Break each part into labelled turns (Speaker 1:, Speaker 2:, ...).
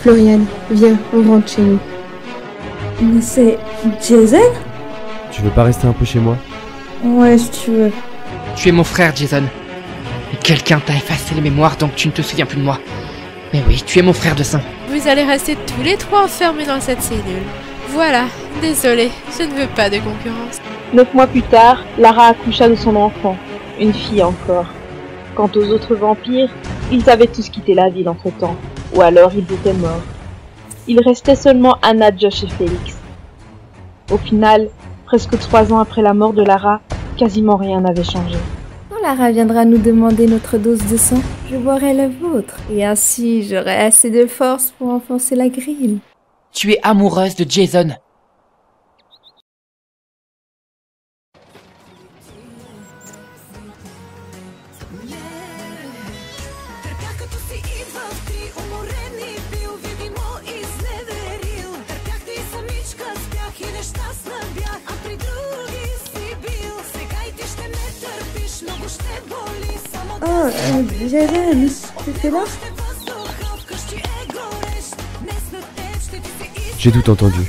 Speaker 1: Florian, viens, on rentre chez nous.
Speaker 2: Mais c'est Jason?
Speaker 3: Tu veux pas rester un peu chez moi?
Speaker 2: Ouais, si tu veux.
Speaker 4: Tu es mon frère, Jason. Et quelqu'un t'a effacé les mémoires donc tu ne te souviens plus de moi. Mais oui, tu es mon frère de sang.
Speaker 5: Vous allez rester tous les trois enfermés dans cette cellule. Voilà, désolé, je ne veux pas de concurrence.
Speaker 6: 9 mois plus tard, Lara accoucha de son enfant, une fille encore. Quant aux autres vampires, ils avaient tous quitté la ville entre-temps, ou alors ils étaient morts. Il restait seulement Anna, Josh et Félix. Au final, presque 3 ans après la mort de Lara, quasiment rien n'avait changé.
Speaker 2: Quand Lara viendra nous demander notre dose de sang, je boirai la vôtre. Et ainsi, j'aurai assez de force pour enfoncer la grille.
Speaker 4: Tu es amoureuse de Jason.
Speaker 2: Oh, Jason, t'es là?
Speaker 3: J'ai tout entendu.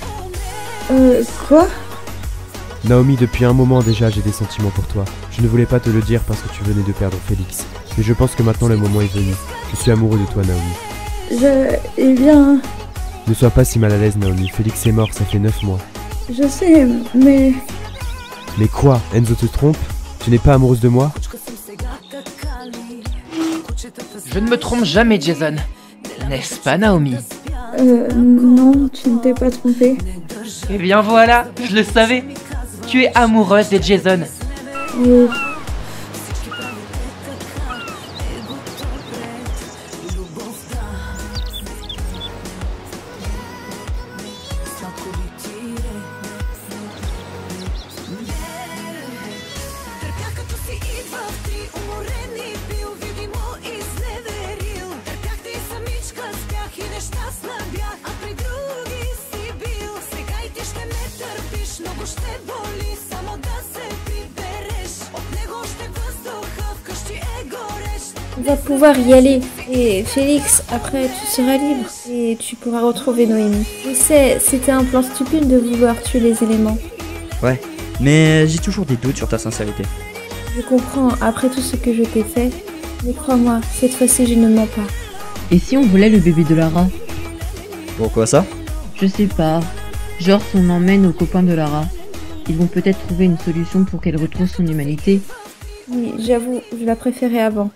Speaker 2: Quoi?
Speaker 3: Naomi, depuis un moment déjà, j'ai des sentiments pour toi. Je ne voulais pas te le dire parce que tu venais de perdre Félix. Mais je pense que maintenant le moment est venu. Je suis amoureux de toi, Naomi.
Speaker 2: Eh bien...
Speaker 3: Ne sois pas si mal à l'aise, Naomi. Félix est mort, ça fait 9 mois.
Speaker 2: Je sais, mais...
Speaker 3: Mais quoi? Enzo te trompe? Tu n'es pas amoureuse de moi?
Speaker 4: Je ne me trompe jamais, Jason. N'est-ce pas, Naomi?
Speaker 2: Non, tu ne t'es pas trompé.
Speaker 4: Eh bien voilà, je le savais. Tu es amoureuse de Jason.
Speaker 2: On va pouvoir y aller. Et Félix, après tu seras libre. Et tu pourras retrouver Noémie. Je sais, c'était un plan stupide de vouloir tuer les éléments.
Speaker 7: Ouais, mais j'ai toujours des doutes sur ta sincérité.
Speaker 2: Je comprends, après tout ce que je t'ai fait. Mais crois-moi, cette fois-ci je ne mens pas.
Speaker 8: Et si on volait le bébé de Lara?
Speaker 7: Pourquoi ça?
Speaker 8: Je sais pas. Genre si on emmène aux copains de Lara. Ils vont peut-être trouver une solution pour qu'elle retrouve son humanité.
Speaker 2: Oui, j'avoue, je la préférais avant.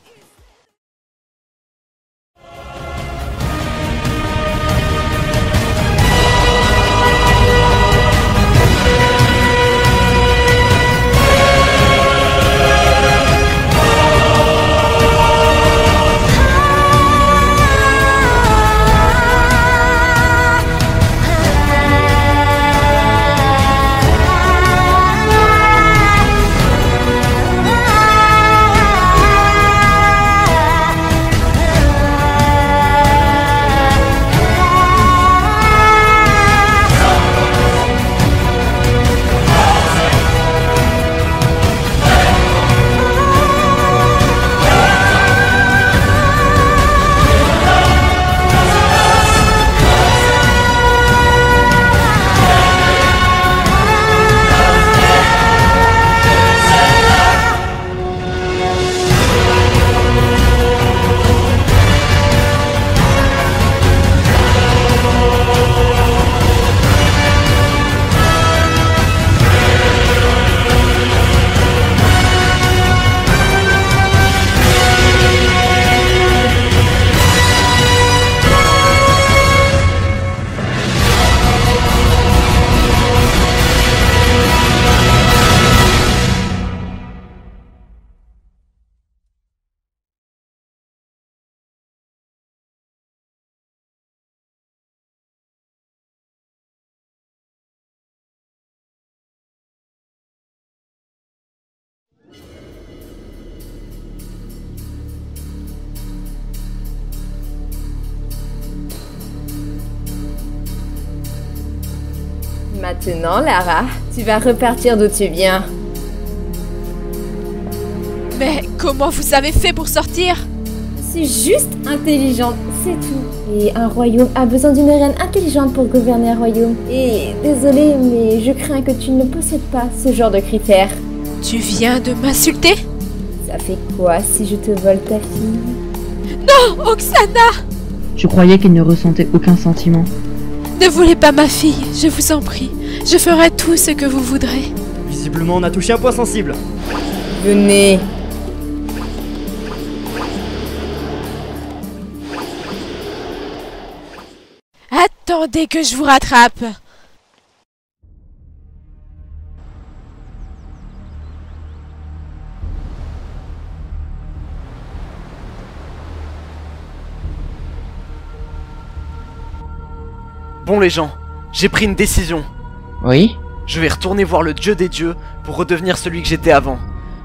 Speaker 2: Maintenant, Lara, tu vas repartir d'où tu viens.
Speaker 5: Mais comment vous avez fait pour sortir?
Speaker 2: C'est juste intelligente. c'est tout. Et un royaume a besoin d'une reine intelligente pour gouverner un royaume. Et désolé, mais je crains que tu ne possèdes pas ce genre de critères.
Speaker 5: Tu viens de m'insulter?
Speaker 2: Ça fait quoi si je te vole ta fille?
Speaker 5: Non, Oksana!
Speaker 8: Je croyais qu'il ne ressentait aucun sentiment.
Speaker 5: Ne voulez pas ma fille, je vous en prie. Je ferai tout ce que vous voudrez.
Speaker 7: Visiblement, on a touché un point sensible.
Speaker 2: Venez.
Speaker 5: Attendez que je vous rattrape.
Speaker 9: Bon les gens, j'ai pris une décision.
Speaker 4: Oui?
Speaker 9: Je vais retourner voir le dieu des dieux pour redevenir celui que j'étais avant.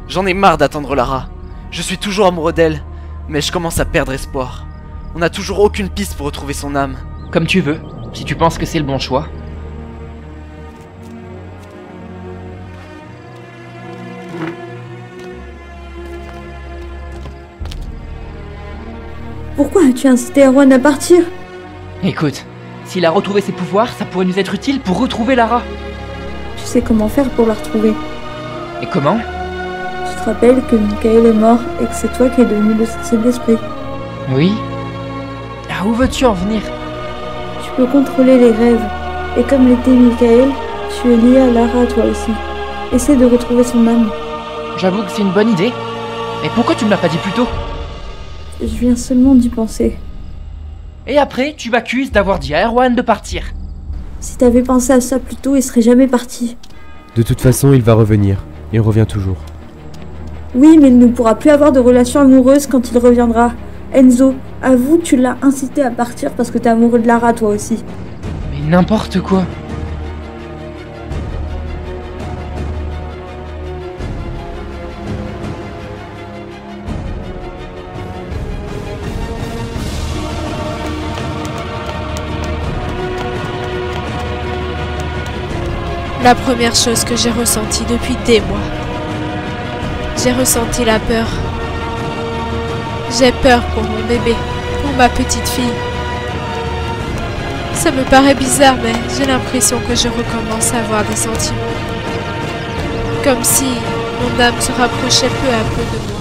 Speaker 9: J'en ai marre d'attendre Lara. Je suis toujours amoureux d'elle, mais je commence à perdre espoir. On n'a toujours aucune piste pour retrouver son âme.
Speaker 4: Comme tu veux, si tu penses que c'est le bon choix.
Speaker 1: Pourquoi as-tu incité Erwan à partir?
Speaker 4: Écoute, s'il a retrouvé ses pouvoirs, ça pourrait nous être utile pour retrouver Lara.
Speaker 1: Tu sais comment faire pour la retrouver.
Speaker 4: Et comment?
Speaker 1: Tu te rappelles que Michael est mort et que c'est toi qui es devenu le sorcier de l'esprit.
Speaker 4: Oui? Ah, où veux-tu en venir?
Speaker 1: Tu peux contrôler les rêves. Et comme l'était Michael, tu es lié à Lara toi aussi. Essaie de retrouver son âme.
Speaker 4: J'avoue que c'est une bonne idée. Mais pourquoi tu me l'as pas dit plus tôt?
Speaker 1: Je viens seulement d'y penser.
Speaker 4: Et après, tu m'accuses d'avoir dit à Erwan de partir.
Speaker 1: Si t'avais pensé à ça plus tôt, il serait jamais parti.
Speaker 3: De toute façon, il va revenir. Il revient toujours.
Speaker 1: Oui, mais il ne pourra plus avoir de relation amoureuse quand il reviendra. Enzo, avoue, tu l'as incité à partir parce que t'es amoureux de Lara toi aussi.
Speaker 4: Mais n'importe quoi.
Speaker 5: La première chose que j'ai ressentie depuis des mois. J'ai ressenti la peur. J'ai peur pour mon bébé, pour ma petite fille. Ça me paraît bizarre, mais j'ai l'impression que je recommence à avoir des sentiments. Comme si mon âme se rapprochait peu à peu de moi.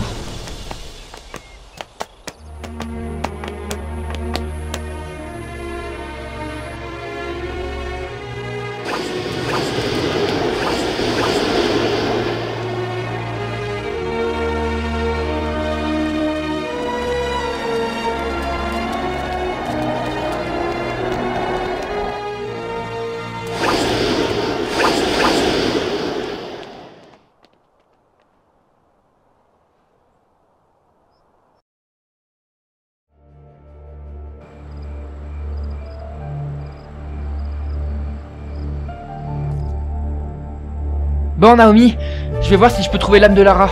Speaker 4: Bon, Naomi, je vais voir si je peux trouver l'âme de Lara.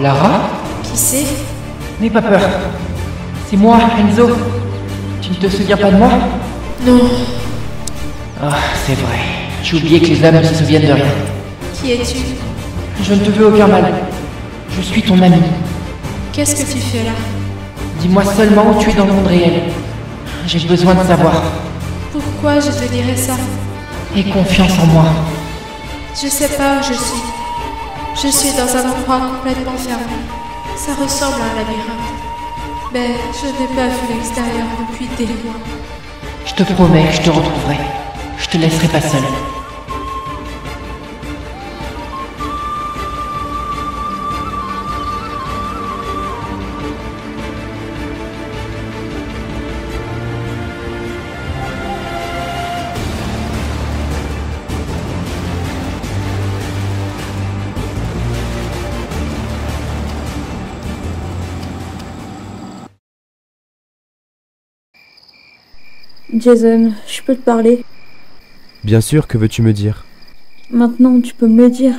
Speaker 4: Lara?
Speaker 5: Qui c'est?
Speaker 4: N'aie pas peur. C'est moi, Enzo. Tu ne te souviens pas de moi?
Speaker 5: Non.
Speaker 4: Ah, c'est vrai. J'ai oublié que les âmes ne se souviennent de rien.
Speaker 5: Qui es-tu?
Speaker 4: Je ne te veux aucun mal. Je suis ton ami.
Speaker 5: Qu'est-ce que tu fais là?
Speaker 4: Dis-moi seulement où tu es dans le monde réel. J'ai besoin de savoir.
Speaker 5: Pourquoi je te dirais ça?
Speaker 4: Aie confiance en moi.
Speaker 5: Je sais pas où je suis. Je suis dans un endroit complètement fermé. Ça ressemble à un labyrinthe. Mais je n'ai pas vu l'extérieur depuis des mois.
Speaker 4: Je te promets que je te retrouverai. Je te laisserai pas seul.
Speaker 1: Jason, je peux te parler?
Speaker 3: Bien sûr, que veux-tu me dire?
Speaker 1: Maintenant, tu peux me le dire.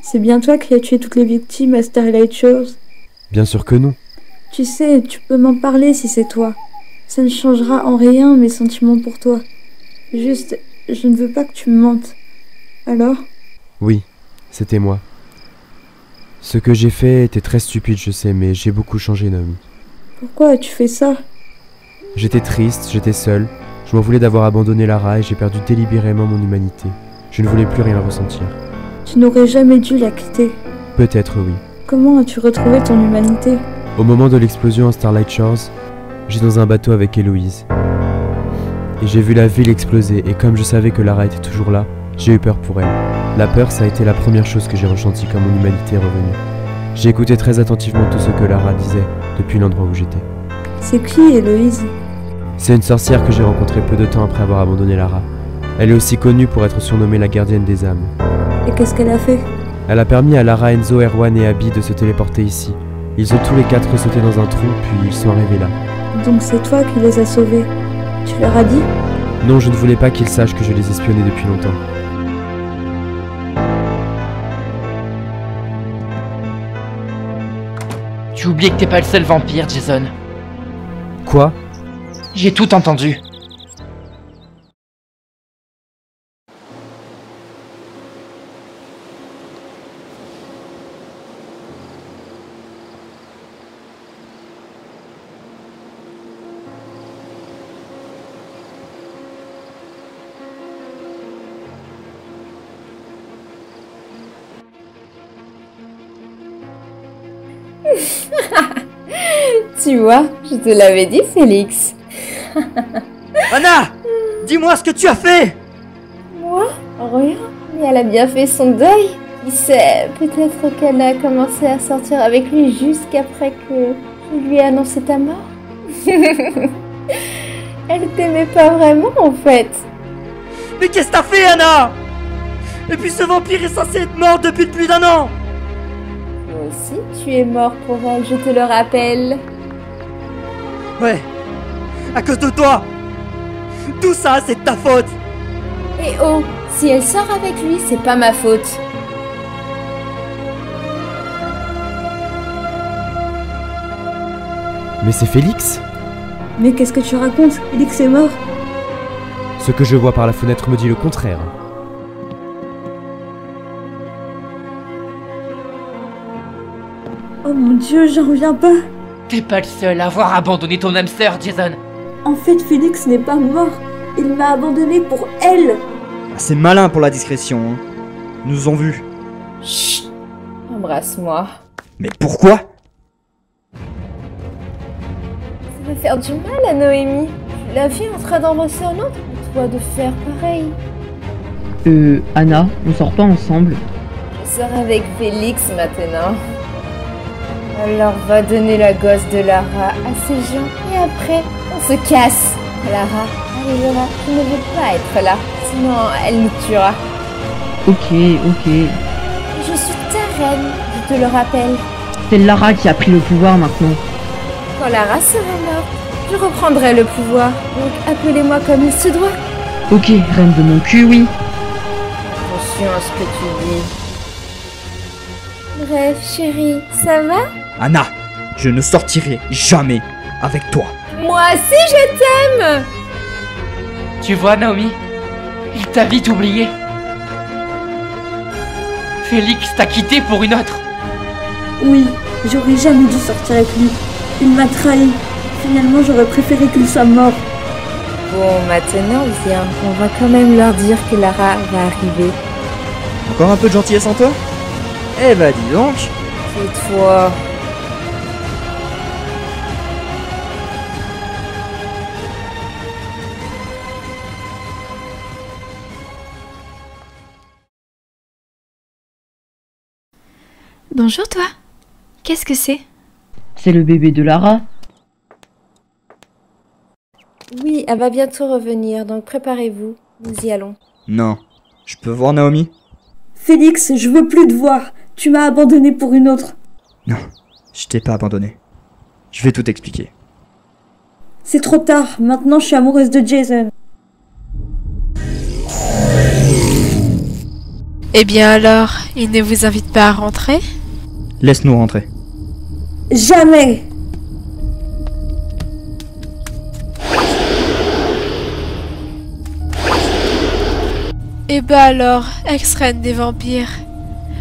Speaker 1: C'est bien toi qui as tué toutes les victimes à Starlight Shores?
Speaker 3: Bien sûr que non.
Speaker 1: Tu sais, tu peux m'en parler si c'est toi. Ça ne changera en rien mes sentiments pour toi. Juste, je ne veux pas que tu me mentes. Alors?
Speaker 3: Oui, c'était moi. Ce que j'ai fait était très stupide, je sais, mais j'ai beaucoup changé, Naomi.
Speaker 1: Pourquoi as-tu fait ça?
Speaker 3: J'étais triste, j'étais seul. Je m'en voulais d'avoir abandonné Lara et j'ai perdu délibérément mon humanité. Je ne voulais plus rien ressentir.
Speaker 1: Tu n'aurais jamais dû la quitter.
Speaker 3: Peut-être oui.
Speaker 1: Comment as-tu retrouvé ton humanité?
Speaker 3: Au moment de l'explosion à Starlight Shores, j'étais dans un bateau avec Héloïse. Et j'ai vu la ville exploser et comme je savais que Lara était toujours là, j'ai eu peur pour elle. La peur, ça a été la première chose que j'ai ressentie quand mon humanité est revenue. J'ai écouté très attentivement tout ce que Lara disait depuis l'endroit où j'étais.
Speaker 1: C'est qui, Héloïse?
Speaker 3: C'est une sorcière que j'ai rencontrée peu de temps après avoir abandonné Lara. Elle est aussi connue pour être surnommée la gardienne des âmes.
Speaker 1: Et qu'est-ce qu'elle a fait?
Speaker 3: Elle a permis à Lara, Enzo, Erwan et Abby de se téléporter ici. Ils ont tous les 4 sauté dans un trou, puis ils sont arrivés là.
Speaker 1: Donc c'est toi qui les as sauvés. Tu leur as dit?
Speaker 3: Non, je ne voulais pas qu'ils sachent que je les espionnais depuis longtemps.
Speaker 4: Tu oublies que t'es pas le seul vampire, Jason.
Speaker 3: Quoi?
Speaker 4: J'ai tout entendu.
Speaker 2: Tu vois, je te l'avais dit, Félix.
Speaker 7: Anna! Dis-moi ce que tu as fait!
Speaker 2: Moi? Rien. Mais elle a bien fait son deuil. Qui sait, peut-être qu'elle a commencé à sortir avec lui jusqu'après que je lui ai annoncé ta mort. Elle t'aimait pas vraiment, en fait.
Speaker 7: Mais qu'est-ce que t'as fait, Anna? Et puis ce vampire est censé être mort depuis plus d'1 an!
Speaker 2: Toi aussi, tu es mort pour elle, je te le rappelle.
Speaker 7: Ouais, à cause de toi! Tout ça, c'est de ta faute!
Speaker 2: Et oh, si elle sort avec lui, c'est pas ma faute.
Speaker 3: Mais c'est Félix?
Speaker 1: Mais qu'est-ce que tu racontes? Félix est mort.
Speaker 3: Ce que je vois par la fenêtre me dit le contraire.
Speaker 1: Oh mon Dieu, j'en reviens pas.
Speaker 4: T'es pas le seul à avoir abandonné ton âme sœur, Jason.
Speaker 1: En fait, Félix n'est pas mort. Il m'a abandonné pour elle.
Speaker 7: C'est malin pour la discrétion, hein. Ils nous ont vus.
Speaker 2: Chut, embrasse-moi.
Speaker 7: Mais pourquoi?
Speaker 2: Ça va faire du mal à Noémie. Tu l'as vu en train d'embrasser un autre. À toi de faire pareil.
Speaker 8: Anna, on sort pas ensemble?
Speaker 2: Je sors avec Félix maintenant. Alors va donner la gosse de Lara à ces gens et après on se casse. Lara arrivera, je ne veux pas être là, sinon elle nous tuera.
Speaker 8: Ok.
Speaker 2: Je suis ta reine, je te le rappelle.
Speaker 8: C'est Lara qui a pris le pouvoir maintenant.
Speaker 2: Quand Lara sera morte, je reprendrai le pouvoir. Donc appelez-moi comme il se doit.
Speaker 8: Ok, reine de mon cul, oui.
Speaker 2: Attention à ce que tu dis. Bref, chérie, ça va?
Speaker 7: Anna, je ne sortirai jamais avec toi.
Speaker 2: Moi aussi je t'aime!
Speaker 4: Tu vois, Naomi? Il t'a vite oublié. Félix t'a quitté pour une autre.
Speaker 1: Oui, j'aurais jamais dû sortir avec lui. Il m'a trahi. Finalement, j'aurais préféré qu'il soit mort.
Speaker 2: Bon, maintenant, viens. On va quand même leur dire que Lara va arriver.
Speaker 7: Encore un peu de gentillesse en toi? Eh bah dis donc.
Speaker 2: C'est toi.
Speaker 5: Bonjour toi. Qu'est-ce que c'est?
Speaker 8: C'est le bébé de Lara.
Speaker 2: Oui, elle va bientôt revenir, donc préparez-vous. Nous y allons.
Speaker 7: Non. Je peux voir Naomi?
Speaker 1: Félix, je veux plus te voir. Tu m'as abandonné pour une autre.
Speaker 7: Non, je t'ai pas abandonné. Je vais tout expliquer.
Speaker 1: C'est trop tard, maintenant je suis amoureuse de Jason.
Speaker 5: Eh bien alors, il ne vous invite pas à rentrer?
Speaker 7: Laisse-nous rentrer.
Speaker 1: Jamais!
Speaker 5: Eh ben alors, ex-reine des vampires,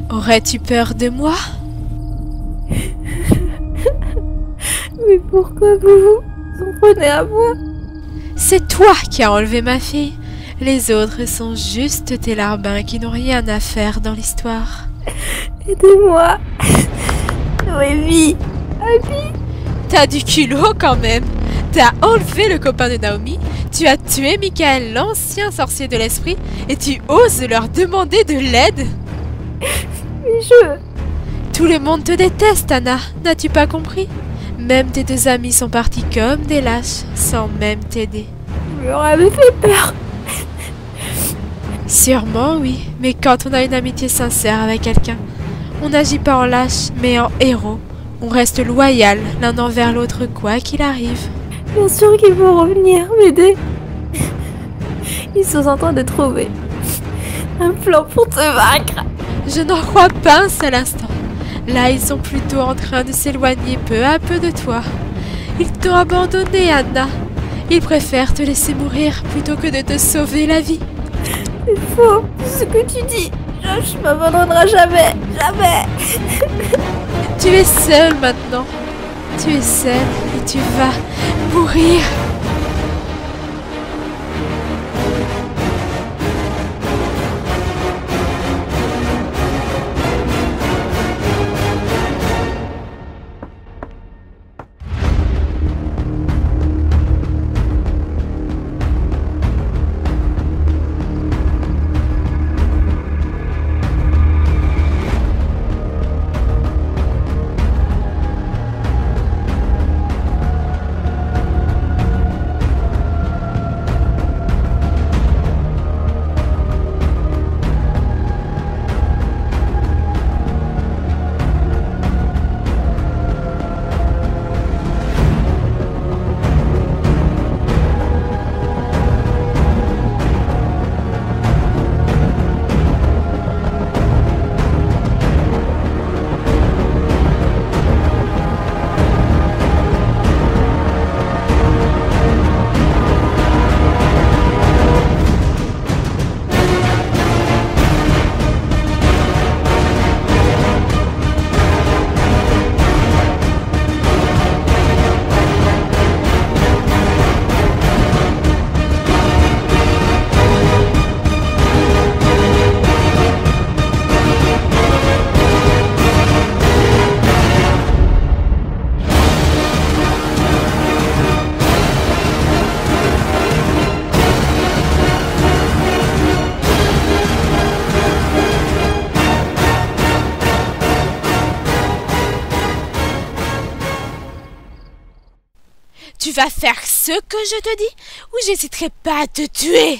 Speaker 5: aurais-tu peur de moi?
Speaker 2: Mais pourquoi vous vous en prenez à moi?
Speaker 5: C'est toi qui as enlevé ma fille. Les autres sont juste tes larbins qui n'ont rien à faire dans l'histoire.
Speaker 2: Aidez-moi. Noémie. Abby.
Speaker 5: T'as du culot quand même. T'as enlevé le copain de Naomi, tu as tué Michael, l'ancien sorcier de l'esprit, et tu oses leur demander de l'aide?
Speaker 2: Mais
Speaker 5: Tout le monde te déteste, Anna, n'as-tu pas compris? Même tes deux amis sont partis comme des lâches, sans même t'aider.
Speaker 2: Vous leur avez fait peur.
Speaker 5: Sûrement oui, mais quand on a une amitié sincère avec quelqu'un, on n'agit pas en lâche, mais en héros. On reste loyal l'un envers l'autre quoi qu'il arrive.
Speaker 2: Bien sûr qu'ils vont revenir m'aider. Ils sont en train de trouver un plan pour te vaincre.
Speaker 5: Je n'en crois pas un seul instant. Là, ils sont plutôt en train de s'éloigner peu à peu de toi. Ils t'ont abandonné, Anna. Ils préfèrent te laisser mourir plutôt que de te sauver la vie.
Speaker 2: C'est faux, tout ce que tu dis. Josh m'abandonnera jamais, jamais.
Speaker 5: Tu es seule maintenant. Tu es seule et tu vas mourir. Tu vas faire ce que je te dis ou j'hésiterai pas à te tuer.